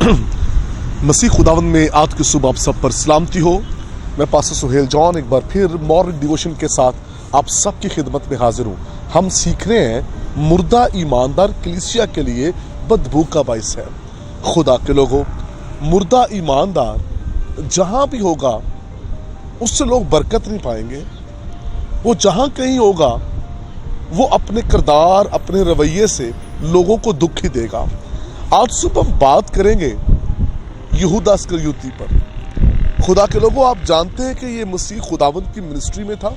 मसीह खुदावंद में आज की सुबह आप सब पर सलामती हो। मैं पास्टर सुहेल जॉन एक बार फिर मॉर्निंग डिवोशन के साथ आप सबकी खिदमत में हाजिर हूँ। हम सीख रहे हैं मुर्दा ईमानदार कलीसिया के लिए बदबू का बाइस है। खुदा के लोगों, मुर्दा ईमानदार जहाँ भी होगा उससे लोग बरकत नहीं पाएंगे। वो जहाँ कहीं होगा वो अपने किरदार, अपने रवैये से लोगों को दुख ही देगा। आज सुबह हम बात करेंगे यहूदा इस्करियोती पर। खुदा के लोगों, आप जानते हैं कि ये मसीह खुदावंद की मिनिस्ट्री में था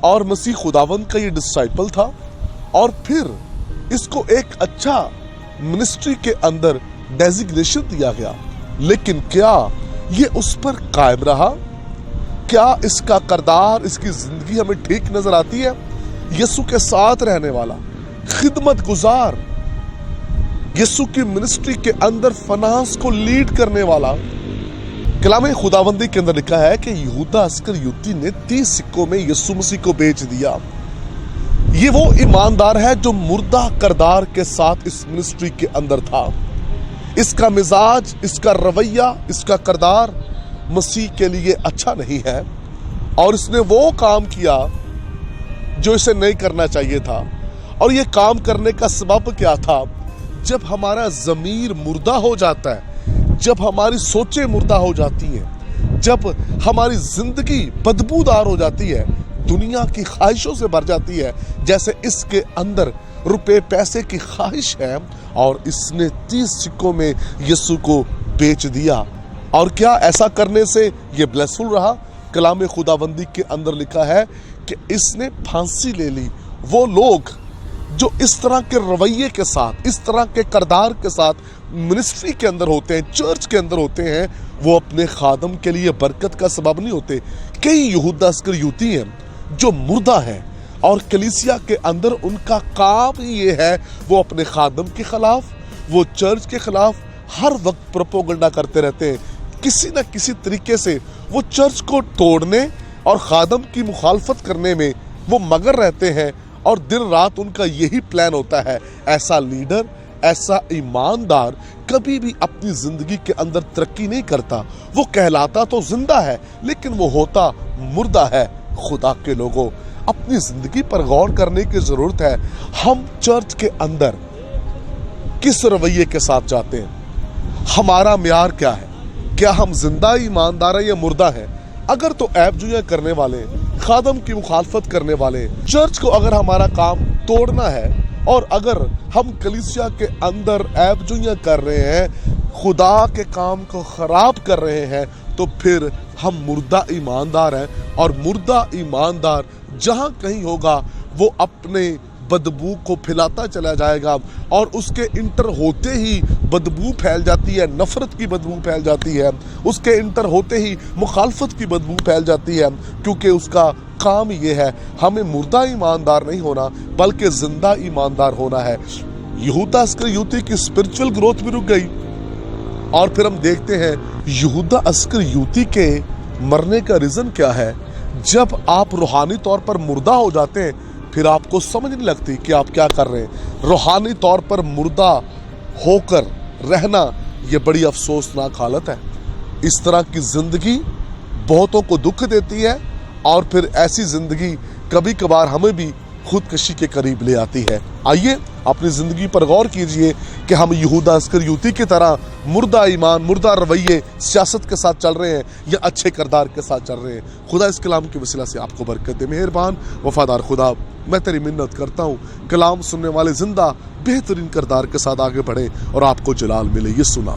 और मसीह खुदावंद का ये डिसाइपल था और फिर इसको एक अच्छा मिनिस्ट्री के अंदर डेजिग्नेशन दिया गया। लेकिन क्या ये उस पर कायम रहा? क्या इसका किरदार, इसकी जिंदगी हमें ठीक नजर आती है? यीशु के साथ रहने वाला, खिदमत गुजार, यीशु की मिनिस्ट्री के अंदर फाइनेंस को लीड करने वाला। कलाम खुदावंदी के अंदर लिखा है कि यहूदा इस्करियोती ने 30 सिक्कों में यीशु मसीह को बेच दिया। ये वो ईमानदार है जो मुर्दा किरदार के साथ इस मिनिस्ट्री के अंदर था। इसका मिजाज, इसका रवैया, इसका किरदार मसीह के लिए अच्छा नहीं है और इसने वो काम किया जो इसे नहीं करना चाहिए था। और ये काम करने का सबब क्या था? जब हमारा ज़मीर मुर्दा हो जाता है, जब हमारी सोचें मुर्दा हो जाती हैं, जब हमारी जिंदगी बदबूदार हो जाती है, दुनिया की ख्वाहिशों से भर जाती है, जैसे इसके अंदर रुपए पैसे की ख्वाहिश है, और इसने 30 सिक्कों में यीशु को बेच दिया। और क्या ऐसा करने से ये ब्लेसफुल रहा? कलाम खुदाबंदी के अंदर लिखा है कि इसने फांसी ले ली। वो लोग जो इस तरह के रवैये के साथ, इस तरह के किरदार के साथ मिनिस्ट्री के अंदर होते हैं, चर्च के अंदर होते हैं, वो अपने खादम के लिए बरकत का सबब नहीं होते। कई यहूदा इस्करियोती हैं जो मुर्दा हैं और कलीसिया के अंदर उनका काम ही ये है, वो अपने खादम के खिलाफ, वो चर्च के खिलाफ हर वक्त प्रोपोगंडा करते रहते हैं। किसी न किसी तरीके से वो चर्च को तोड़ने और खादम की मुखालफत करने में वो मगर रहते हैं और दिन रात उनका यही प्लान होता है। ऐसा लीडर, ऐसा ईमानदार कभी भी अपनी जिंदगी के अंदर तरक्की नहीं करता। वो कहलाता तो जिंदा है लेकिन वो होता मुर्दा है। खुदा के लोगों, अपनी जिंदगी पर गौर करने की जरूरत है। हम चर्च के अंदर किस रवैये के साथ जाते हैं? हमारा म्यार क्या है? क्या हम जिंदा ईमानदार है या मुर्दा है? अगर तो ऐब जुइयां करने वाले, खादम की मुखालफत करने वाले, चर्च को अगर हमारा काम तोड़ना है और अगर हम कलीसिया के अंदर ऐब जुइयां कर रहे हैं, खुदा के काम को खराब कर रहे हैं, तो फिर हम मुर्दा ईमानदार हैं। और मुर्दा ईमानदार जहां कहीं होगा वो अपने बदबू को फैलाता चला जाएगा और उसके इंटर होते ही बदबू फैल जाती है, नफरत की बदबू फैल जाती है, उसके इंटर होते ही मुखालफत की बदबू फैल जाती है, क्योंकि उसका काम ये है, हमें मुर्दा ईमानदार नहीं होना बल्कि जिंदा ईमानदार होना है। यहूदा इस्करियोती की स्पिरिचुअल ग्रोथ भी रुक गई। और फिर हम देखते हैं यहूदा इस्करियोती के मरने का रीजन क्या है। जब आप रूहानी तौर पर मुर्दा हो जाते हैं फिर आपको समझ नहीं लगती कि आप क्या कर रहे हैं। रूहानी तौर पर मुर्दा होकर रहना ये बड़ी अफसोसनाक हालत है। इस तरह की जिंदगी बहुतों को दुख देती है और फिर ऐसी जिंदगी कभी कभार हमें भी खुदकशी के करीब ले आती है। आइए अपनी जिंदगी पर गौर कीजिए कि हम यहूदा इस्करियोती की तरह मुर्दा ईमान, मुर्दा रवैये सियासत के साथ चल रहे हैं या अच्छे किरदार के साथ चल रहे हैं। खुदा इस कलाम के वसीला से आपको बरकत दे। मेहरबान वफादार खुदा, मैं तेरी मिन्नत करता हूँ, कलाम सुनने वाले जिंदा बेहतरीन किरदार के साथ आगे बढ़े और आपको जलाल मिले। ये सुना